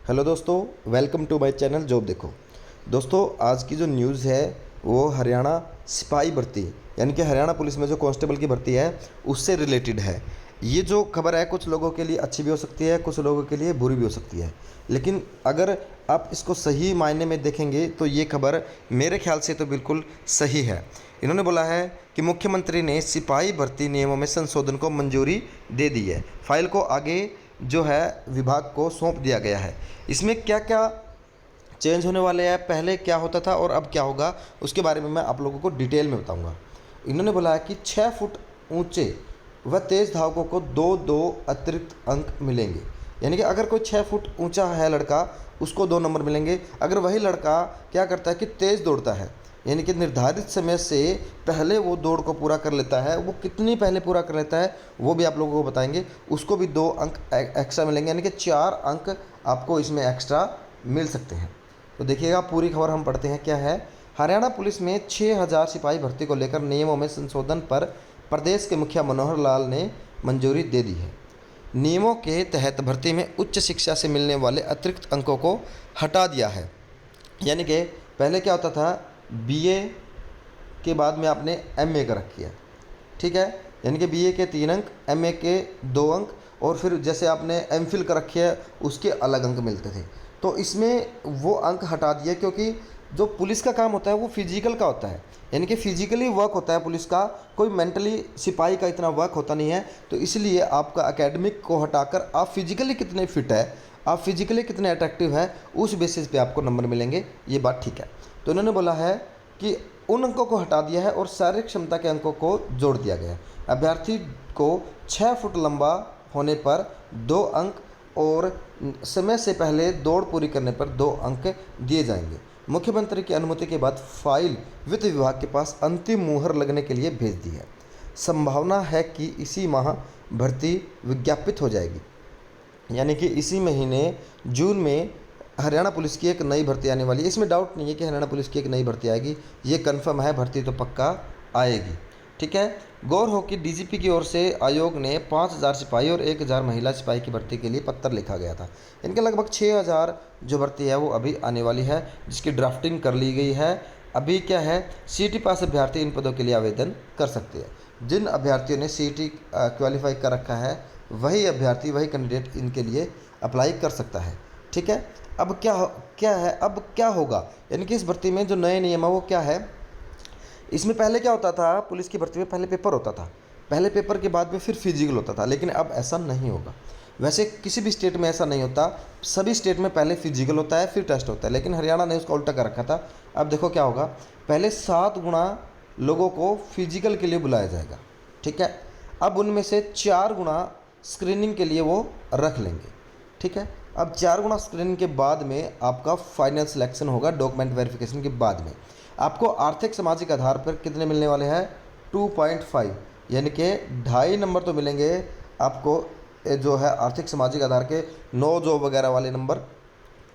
Hello दोस्तों, welcome to my channel job देखो। दोस्तों, आज की जो न्यूज़ है वो हरियाणा सिपाही भर्ती यानी कि हरियाणा पुलिस में जो कांस्टेबल की भर्ती है उससे रिलेटेड है। ये जो खबर है कुछ लोगों के लिए अच्छी भी हो सकती है, कुछ लोगों के लिए बुरी भी हो सकती है। लेकिन अगर आप इसको सही मायने में देखेंगे तो ये खबर मेरे ख्याल से तो बिल्कुल सही है। इन्होंने बोला है कि मुख्यमंत्री ने सिपाही भर्ती नियमों में संशोधन को मंजूरी दे दी है। फाइल को आगे जो है विभाग को सौंप दिया गया है। इसमें क्या क्या चेंज होने वाले हैं, पहले क्या होता था और अब क्या होगा, उसके बारे में मैं आप लोगों को डिटेल में बताऊंगा। इन्होंने बोला है कि 6 फुट ऊंचे व तेज़ धावकों को दो दो अतिरिक्त अंक मिलेंगे। यानी कि अगर कोई 6 फुट ऊंचा है लड़का, उसको 2 नंबर मिलेंगे। अगर वही लड़का क्या करता है कि तेज़ दौड़ता है, यानी कि निर्धारित समय से पहले वो दौड़ को पूरा कर लेता है, वो कितनी पहले पूरा कर लेता है वो भी आप लोगों को बताएंगे, उसको भी 2 अंक एक्स्ट्रा मिलेंगे। यानी कि 4 अंक आपको इसमें एक्स्ट्रा मिल सकते हैं। तो देखिएगा, पूरी खबर हम पढ़ते हैं क्या है। हरियाणा पुलिस में 6000 सिपाही भर्ती को लेकर नियमों में संशोधन पर प्रदेश के मुखिया मनोहर लाल ने मंजूरी दे दी है। नियमों के तहत भर्ती में उच्च शिक्षा से मिलने वाले अतिरिक्त अंकों को हटा दिया है। यानी कि पहले क्या होता था, बीए के बाद में आपने एमए कर रखी है, ठीक है। यानी कि बीए के 3 अंक, एमए के 2 अंक, और फिर जैसे आपने एमफिल कर रखी है उसके अलग अंक मिलते थे। तो इसमें वो अंक हटा दिए, क्योंकि जो पुलिस का काम होता है वो फिजिकल का होता है, यानी कि फिजिकली वर्क होता है पुलिस का, कोई मेंटली सिपाही का इतना वर्क होता नहीं है। तो इसलिए आपका एकेडमिक को हटाकर आप फिजिकली कितने फिट है, आप फिजिकली कितने अट्रैक्टिव है, उस बेसिस पे आपको नंबर मिलेंगे। ये बात ठीक है। तो इन्होंने बोला है कि उन अंकों को हटा दिया है और शारीरिक क्षमता के अंकों को जोड़ दिया गया है। अभ्यर्थी को 6 फुट लंबा होने पर 2 अंक और समय से पहले दौड़ पूरी करने पर 2 अंक दिए जाएंगे। मुख्यमंत्री की अनुमति के बाद फाइल वित्त विभाग के पास अंतिम मुहर लगने के लिए भेज दी है। संभावना है कि इसी माह भर्ती विज्ञापित हो जाएगी। यानी कि इसी महीने जून में हरियाणा पुलिस की एक नई भर्ती आने वाली है। इसमें डाउट नहीं है कि हरियाणा पुलिस की एक नई भर्ती आएगी, ये कन्फर्म है, भर्ती तो पक्का आएगी, ठीक है। गौर हो कि डीजीपी की ओर से आयोग ने 5000 सिपाही और 1000 महिला सिपाही की भर्ती के लिए पत्र लिखा गया था। इनके लगभग 6000 जो भर्ती है वो अभी आने वाली है, जिसकी ड्राफ्टिंग कर ली गई है। अभी क्या है, सीटी पास अभ्यर्थी इन पदों के लिए आवेदन कर सकते हैं। जिन अभ्यर्थियों ने सीटी क्वालिफाई कर रखा है वही अभ्यर्थी, वही कैंडिडेट इनके लिए अप्लाई कर सकता है, ठीक है। अब क्या है, अब क्या होगा, यानी कि इस भर्ती में जो नए नियम है वो क्या है। इसमें पहले क्या होता था, पुलिस की भर्ती में पहले पेपर होता था, पहले पेपर के बाद में फिर फिजिकल होता था, लेकिन अब ऐसा नहीं होगा। वैसे किसी भी स्टेट में ऐसा नहीं होता, सभी स्टेट में पहले फिजिकल होता है फिर टेस्ट होता है, लेकिन हरियाणा ने उसका उल्टा कर रखा था। अब देखो क्या होगा, पहले 7 गुना लोगों को फिजिकल के लिए बुलाया जाएगा, ठीक है। अब उनमें से 4 गुना स्क्रीनिंग के लिए वो रख लेंगे, ठीक है। अब 4 गुना स्क्रीनिंग के बाद में आपका फाइनल सिलेक्शन होगा, डॉक्यूमेंट वेरिफिकेशन के बाद में। आपको आर्थिक सामाजिक आधार पर कितने मिलने वाले हैं, 2.5, यानी कि 2.5 नंबर तो मिलेंगे आपको, जो है आर्थिक सामाजिक आधार के 9 जॉब वगैरह वाले नंबर,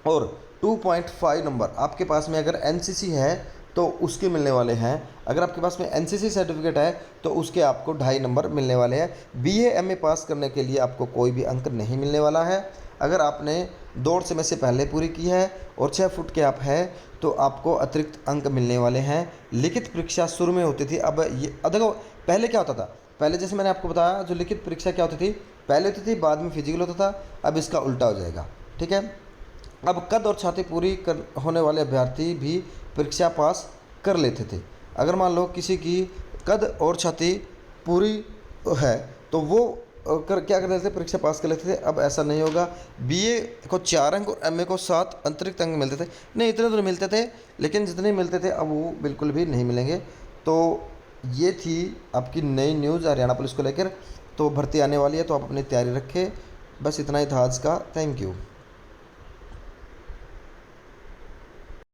और 2.5 नंबर आपके पास में अगर एनसीसी है तो उसके मिलने वाले हैं। अगर आपके पास में एनसीसी सर्टिफिकेट है तो उसके आपको 2.5 नंबर मिलने वाले हैं। बीए एमए पास करने के लिए आपको कोई भी अंक नहीं मिलने वाला है। अगर आपने दौड़ समय से पहले पूरी की है और 6 फुट के आप है तो आपको अतिरिक्त अंक मिलने वाले हैं। लिखित परीक्षा शुरू में होती थी, अब ये देखो पहले क्या होता था, पहले जैसे मैंने आपको बताया जो लिखित परीक्षा क्या होती थी, पहले होती थी बाद में फिजिकल होता था, अब इसका उल्टा हो जाएगा, ठीक है। अब कद और छाती पूरी कर होने वाले अभ्यर्थी भी परीक्षा पास कर लेते थे। अगर मान लो किसी की कद और छाती पूरी है तो वो क्या करते थे, परीक्षा पास कर लेते थे। अब ऐसा नहीं होगा, बीए को 4 अंक और एमए को 7 अतिरिक्त अंक मिलते थे। नहीं, इतने तो नहीं मिलते थे, लेकिन जितने मिलते थे अब वो बिल्कुल भी नहीं मिलेंगे। तो ये थी आपकी नई न्यूज़ हरियाणा पुलिस को लेकर। तो भर्ती आने वाली है तो आप अपनी तैयारी रखें। बस इतना ही था आज का। Thank you.